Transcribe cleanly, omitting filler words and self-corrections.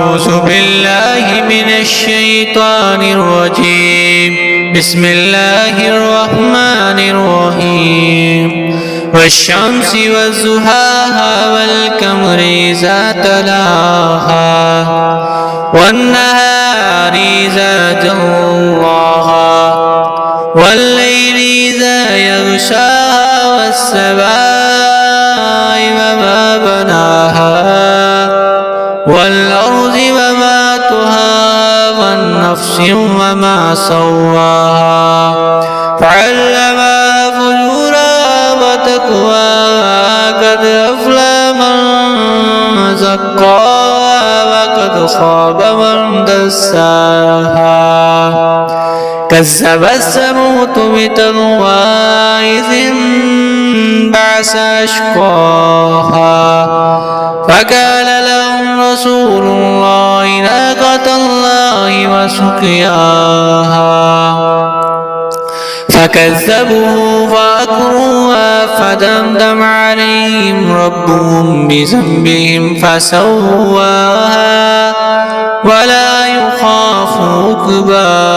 أعوذ بالله من الشيطان الرجيم. بسم الله الرحمن الرحيم. والشمس وضحاها والقمر إذا تلاها والنهار إذا جلاها والليل إذا يغشاها والسماء وما بناها والأرض وما طحاها والنفس وما سواها فعلمها فجورها وتقواها قد أفلح من زكاها وقد خاب من دساها كذبت ثمود بطغواها إذ انبعث أشقاها فقال لهم رسول الله ناقة الله وسقياها فكذبوه فعقروها فدمدم عليهم ربهم بذنبهم فسواها ولا يخاف عقباها